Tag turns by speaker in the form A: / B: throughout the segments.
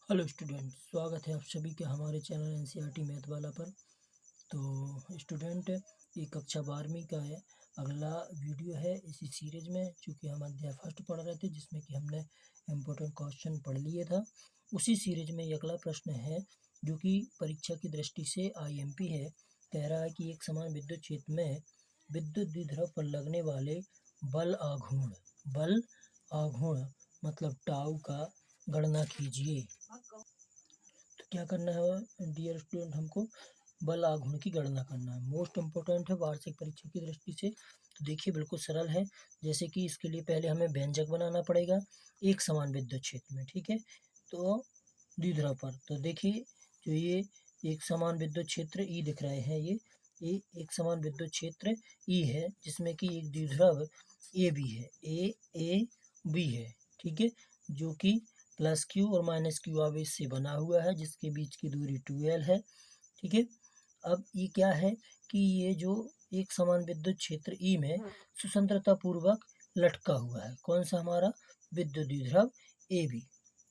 A: Hello student, स्वागत है आप सभी के हमारे चैनल एनसीईआरटी मैथ वाला पर। तो स्टूडेंट, ये कक्षा 12वीं का है अगला वीडियो है इसी सीरीज में, चूँकि हम अध्याय फर्स्ट पढ़ रहे थे जिसमें कि हमने इम्पोर्टेंट क्वेश्चन पढ़ लिए था। उसी सीरीज में अगला प्रश्न है जो कि परीक्षा की दृष्टि से आईएमपी है। कह रहा है कि एक समान विद्युत क्षेत्र में विद्युत द्विध्रुव पर लगने वाले बल आघूर्ण मतलब टाउ का गणना कीजिए। तो क्या करना है डियर स्टूडेंट, हमको बल आघूर्ण की गणना करना है। मोस्ट इम्पोर्टेंट है वार्षिक परीक्षा की दृष्टि से। तो देखिए बिल्कुल सरल है। जैसे कि इसके लिए पहले हमें व्यंजक बनाना पड़ेगा एक समान विद्युत क्षेत्र में, ठीक है। तो द्विध्रुव पर तो देखिए जो ये एक समान विद्युत क्षेत्र ई दिख रहे हैं, ये एक समान विद्युत क्षेत्र ई है जिसमें कि एक द्विध्रुव ए बी है, ए बी है, ठीक है, जो कि प्लस क्यू और माइनस क्यू आवेश से बना हुआ है जिसके बीच की दूरी 2L है, ठीक है। अब ये क्या है कि ये जो एक समान विद्युत क्षेत्र ई में स्वतंत्रता पूर्वक लटका हुआ है, कौन सा हमारा विद्युत द्विध्रुव ए बी,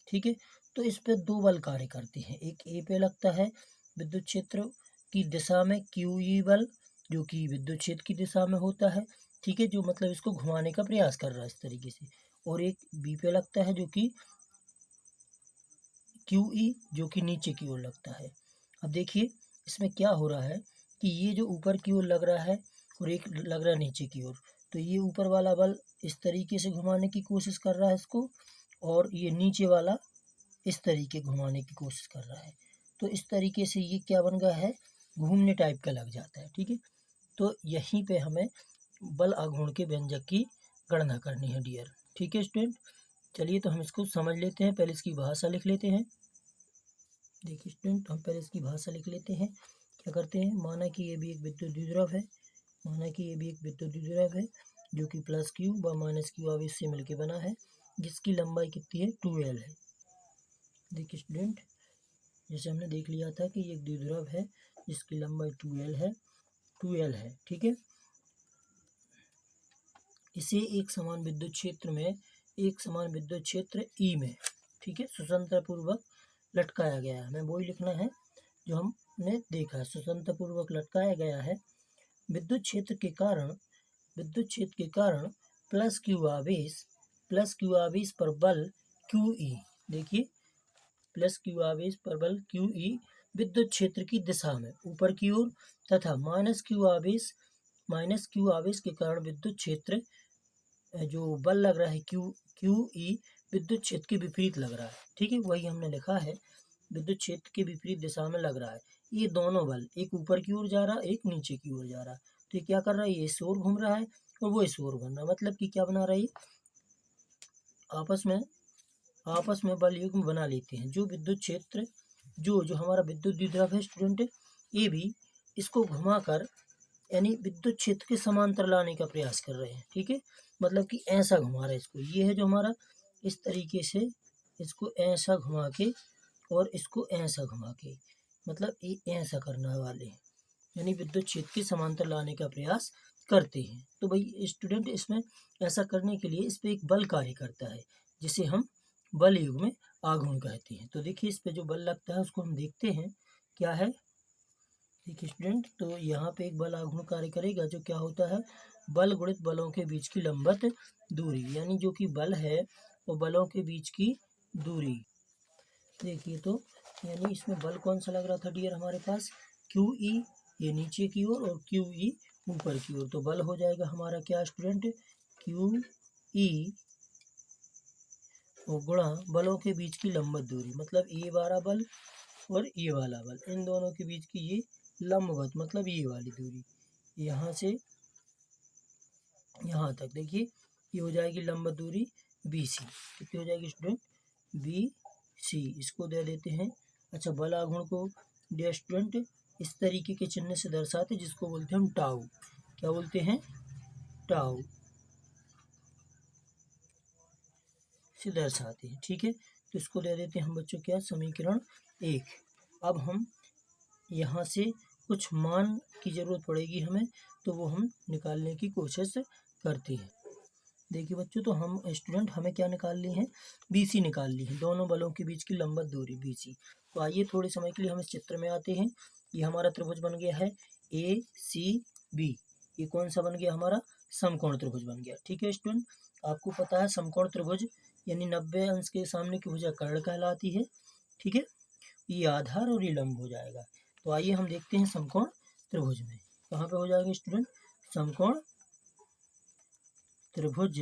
A: ठीक है। तो इस पे दो बल कार्य करते हैं, एक ए पे लगता है विद्युत क्षेत्र की दिशा में क्यू ई बल जो कि विद्युत क्षेत्र की दिशा में होता है, ठीक है, जो मतलब इसको घुमाने का प्रयास कर रहा है इस तरीके से, और एक बी पे लगता है जो कि क्यू ई जो कि नीचे की ओर लगता है। अब देखिए इसमें क्या हो रहा है कि ये जो ऊपर की ओर लग रहा है और एक लग रहा है नीचे की ओर, तो ये ऊपर वाला बल इस तरीके से घुमाने की कोशिश कर रहा है इसको, और ये नीचे वाला इस तरीके घुमाने की कोशिश कर रहा है। तो इस तरीके से ये क्या बन गया है, घूमने टाइप का लग जाता है, ठीक है। तो यहीं पे हमें बल आघूर्ण के व्यंजक की गणना करनी है डियर, ठीक है स्टूडेंट। चलिए तो हम इसको समझ लेते हैं, पहले इसकी भाषा लिख लेते हैं। देखिए स्टूडेंट, हम पहले इसकी भाषा लिख लेते हैं। क्या करते हैं, माना कि ये भी एक विद्युत द्विध्रुव है, माना कि ये भी एक विद्युत द्विध्रुव है जो कि प्लस क्यू व माइनस क्यू आवेश से मिलकर बना है, जिसकी लंबाई कितनी है, 2L है। देखिए स्टूडेंट, जैसे हमने देख लिया था कि ये एक द्विध्रुव है जिसकी लंबाई 2L है, ठीक है। इसे एक समान विद्युत क्षेत्र में, एक समान विद्युत क्षेत्र ई में, ठीक है, स्वतंत्रता पूर्वक लटकाया गया है। हमें वही लिखना है जो हमने देखा है, स्वतंत्रता पूर्वक लटकाया गया है। विद्युत क्षेत्र के कारण प्लस क्यू आवेश पर बल क्यू ई, देखिए प्लस क्यू आवेश पर बल क्यू ई विद्युत क्षेत्र की दिशा में ऊपर की ओर, तथा माइनस क्यू आवेश के कारण विद्युत क्षेत्र जो बल लग रहा है क्यू ई विद्युत क्षेत्र के विपरीत लग रहा है, ठीक है। वही हमने लिखा है, विद्युत क्षेत्र के विपरीत दिशा में लग रहा है। ये दोनों बल, एक ऊपर की ओर जा रहा है, एक नीचे की ओर जा रहा है। तो ये क्या कर रहा है, ये इस ओर घूम रहा है और वो इस ओर घूम रहा है, मतलब कि क्या बना रहा है, आपस में बल युग्म बना लेते हैं। जो विद्युत क्षेत्र जो हमारा विद्युत द्विध्रुव है स्टूडेंट ये भी इसको घुमाकर यानी विद्युत क्षेत्र के समांतर लाने का प्रयास कर रहे हैं, ठीक है। मतलब कि ऐसा घुमा रहा है इसको, ये है जो हमारा इस तरीके से इसको ऐसा घुमा के और इसको ऐसा घुमा के, मतलब ये ऐसा करने वाले हैं, यानी विद्युत क्षेत्र के समांतर लाने का प्रयास करते हैं। तो भाई स्टूडेंट, इसमें ऐसा करने के लिए इस पे एक बल कार्य करता है जिसे हम बल युग्म आघूर्ण कहते हैं। तो देखिए इस पे जो बल लगता है उसको हम देखते हैं क्या है। देखिए स्टूडेंट, तो यहाँ पे एक बल आघूर्ण कार्य करेगा जो क्या होता है, बल गुणित बलों के बीच की लंबवत दूरी, यानी जो कि बल है वो बलों के बीच की दूरी। देखिए तो यानी इसमें बल कौन सा लग रहा था डियर हमारे पास, क्यू ई, ये नीचे की ओर और क्यू ई ऊपर की ओर। तो बल हो जाएगा हमारा क्या स्टूडेंट, क्यू ई और गुणा बलों के बीच की लंबवत दूरी, मतलब ये वाला बल और ये वाला बल, इन दोनों के बीच की ये लंबवत मतलब ये वाली दूरी, यहाँ से यहाँ तक देखिए ये हो जाएगी लंबवत दूरी BC। कितनी हो जाएगी स्टूडेंट, BC, इसको दे देते हैं। अच्छा, बल आघूर्ण को डियर स्टूडेंट इस तरीके के चिन्ह से दर्शाते हैं जिसको बोलते हैं हम टाउ। क्या बोलते हैं, टाउ से दर्शाते हैं, ठीक है। तो इसको दे देते हैं हम बच्चों क्या, समीकरण 1। अब हम यहाँ से कुछ मान की ज़रूरत पड़ेगी हमें, तो वो हम निकालने की कोशिश करते हैं। देखिए बच्चों, तो हम स्टूडेंट हमें क्या निकाल ली है, BC निकाल ली है, दोनों बलों के बीच की लंबवत दूरी BC। तो आइए थोड़े समय के लिए हम इस चित्र में आते हैं। ये हमारा त्रिभुज बन गया है ACB। ये कौन सा बन गया, हमारा समकोण त्रिभुज बन गया। ठीक है स्टूडेंट, आपको पता है समकोण त्रिभुज यानी 90 अंश के सामने की भुजा कर्ण कहलाती है। ठीक है, ये आधार और ये लंब हो जाएगा। तो आइए हम देखते हैं समकोण त्रिभुज में कहाँ पे हो जाएगा स्टूडेंट, समकोण त्रिभुज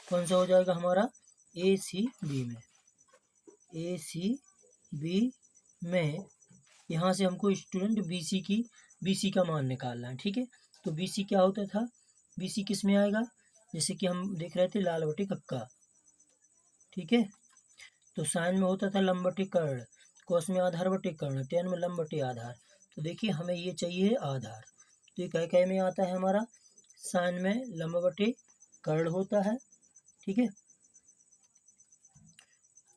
A: कौन सा हो जाएगा हमारा, ACB में। ACB में यहाँ से हमको स्टूडेंट BC का मान निकालना है। ठीक है, तो BC क्या होता था, BC किस में आएगा, जैसे कि हम देख रहे थे लाल बटे कक्का। ठीक है, तो साइन में होता था लंब बटे कर्ण, कोस में आधार बटे कर्ण, टेन में लंब बटे आधार। तो देखिए हमें ये चाहिए आधार, तो ये कह में आता है हमारा, साइन में लंब बटे कर्ण होता है। ठीक है,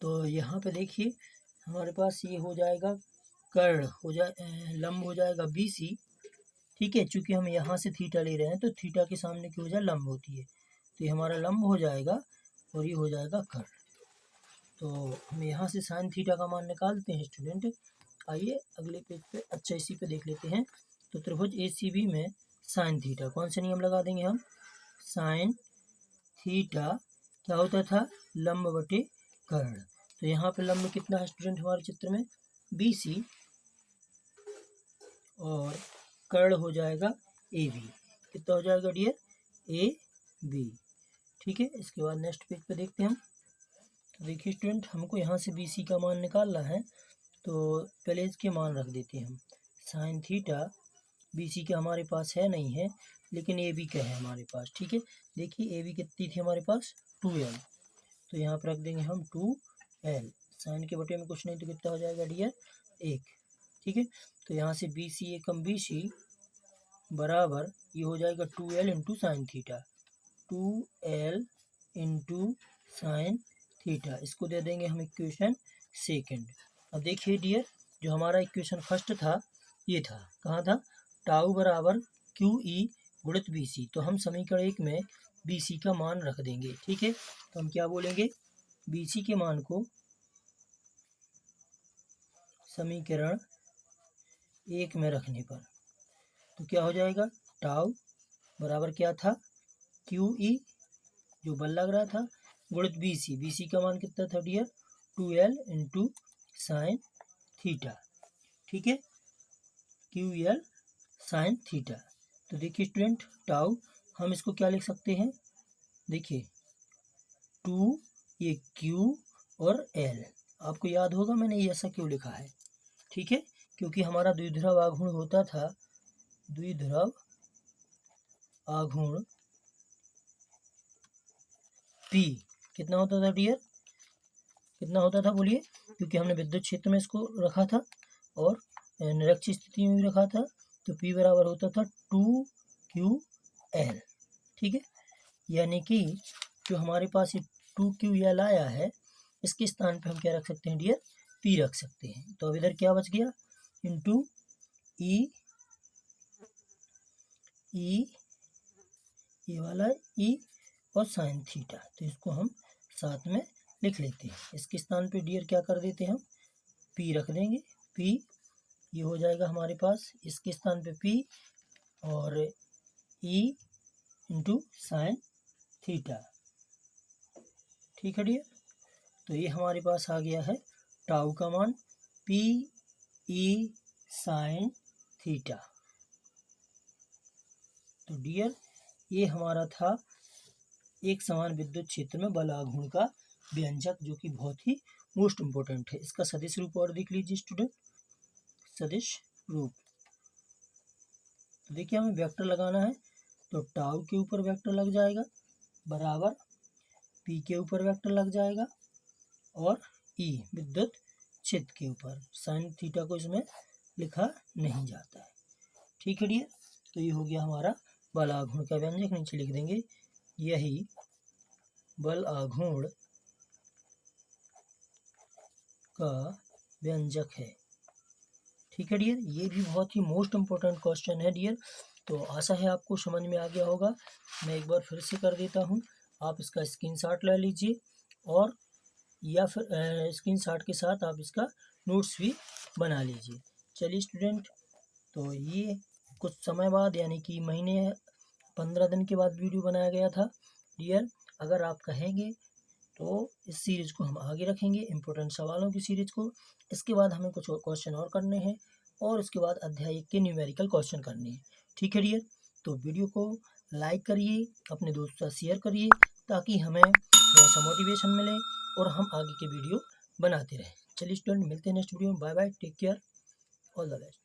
A: तो यहाँ पे देखिए हमारे पास ये हो जाएगा कर्ण हो जाए, लंब हो जाएगा BC। ठीक है, चूंकि हम यहाँ से थीटा ले रहे हैं तो थीटा के सामने की वजह लंब होती है, तो ये हमारा लंब हो जाएगा और ये हो जाएगा कर्ण। तो हम यहाँ से साइन थीटा का मान निकालते हैं स्टूडेंट। आइए अगले पेज पे, अच्छा इसी पे देख लेते हैं। तो त्रिभुज ACB में साइन थीटा, कौन से नियम लगा देंगे हम, साइन थीटा क्या होता था, लंब बटे कर्ण। तो यहाँ पे लंब कितना है स्टूडेंट हमारे चित्र में, BC, और कर्ण हो जाएगा AB। कितना हो जाएगा डियर, AB। ठीक है, इसके बाद नेक्स्ट पेज पे देखते हैं हम। तो देखिए स्टूडेंट, हमको यहाँ से BC का मान निकालना है, तो पहले इसके मान रख देते हैं हम। साइन थीटा BC का हमारे पास है नहीं है, लेकिन AB का है हमारे पास। ठीक है, देखिए AB कितनी थी हमारे पास, 2L। तो यहाँ पर रख देंगे हम 2L, साइन के बटे में कुछ नहीं तो कितना हो जाएगा डियर, 1। ठीक है, तो यहाँ से BC एकम BC बराबर ये हो जाएगा 2L into sine theta, 2L into sine theta. इसको दे देंगे हम इक्वेशन सेकंड। अब देखिए डियर, जो हमारा इक्वेशन फर्स्ट था ये था, कहाँ था, टाउ बराबर QE गुणित BC। तो हम समीकरण 1 में BC का मान रख देंगे। ठीक है, तो हम क्या बोलेंगे, BC के मान को समीकरण 1 में रखने पर तो क्या हो जाएगा, टाउ बराबर क्या था, QE जो बल लग रहा था गुणित BC का मान कितना था dear, 2L into sine theta. ठीक है, QL साइन थीटा। तो देखिए स्टूडेंट, टाउ हम इसको क्या लिख सकते हैं, देखिए 2 ये Q और L। आपको याद होगा मैंने ये ऐसा क्यों लिखा है। ठीक है, क्योंकि हमारा द्विध्रुव आघूर्ण होता था, द्विध्रुव आघूर्ण P कितना होता था डियर, कितना होता था बोलिए, क्योंकि हमने विद्युत क्षेत्र में इसको रखा था और निरक्षीय स्थिति में भी रखा था, तो P बराबर होता था 2QL। ठीक है, यानी कि जो हमारे पास ये 2QL आया है, इसके स्थान पे हम क्या रख सकते हैं डियर, P रख सकते हैं। तो अब इधर क्या बच गया, इंटू E ये वाला E और साइन थीटा। तो इसको हम साथ में लिख लेते हैं। इसके स्थान पे डियर क्या कर देते हैं हम, P रख देंगे। P ये हो जाएगा हमारे पास, इसके स्थान पे P और E इंटू साइन थीटा। ठीक है डियर, तो ये हमारे पास आ गया है टाउ का मान, PE साइन थीटा। तो डियर ये हमारा था एक समान विद्युत क्षेत्र में बल आघूर्ण का व्यंजक, जो कि बहुत ही मोस्ट इम्पोर्टेंट है। इसका सदिश रूप और देख लीजिए स्टूडेंट, सदिश रूप। तो देखिए हमें वेक्टर लगाना है, तो टाउ के ऊपर वेक्टर लग जाएगा बराबर P के ऊपर वेक्टर लग जाएगा और E विद्युत क्षेत्र के ऊपर। साइन थीटा को इसमें लिखा नहीं जाता है। ठीक है डियर, तो ये हो गया हमारा बल आघूर्ण का व्यंजक। नीचे लिख देंगे यही बल आघूर्ण का व्यंजक है। ठीक है डियर, ये भी बहुत ही मोस्ट इम्पोर्टेंट क्वेश्चन है डियर। तो आशा है आपको समझ में आ गया होगा। मैं एक बार फिर से कर देता हूँ, आप इसका स्क्रीनशॉट ले लीजिए और या फिर स्क्रीनशॉट के साथ आप इसका नोट्स भी बना लीजिए। चलिए स्टूडेंट, तो ये कुछ समय बाद यानी कि महीने 15 दिन के बाद वीडियो बनाया गया था रियल। अगर आप कहेंगे तो इस सीरीज़ को हम आगे रखेंगे, इम्पोर्टेंट सवालों की सीरीज़ को। इसके बाद हमें कुछ क्वेश्चन और करने हैं और उसके बाद अध्याय 1 के न्यूमेरिकल क्वेश्चन करने हैं। ठीक है डियर, तो वीडियो को लाइक करिए, अपने दोस्तों से शेयर करिए ताकि हमें थोड़ा सा मोटिवेशन मिले और हम आगे के वीडियो बनाते रहें। चलिए स्टूडेंट, मिलते हैं नेक्स्ट वीडियो में। Bye bye, take care, all the best.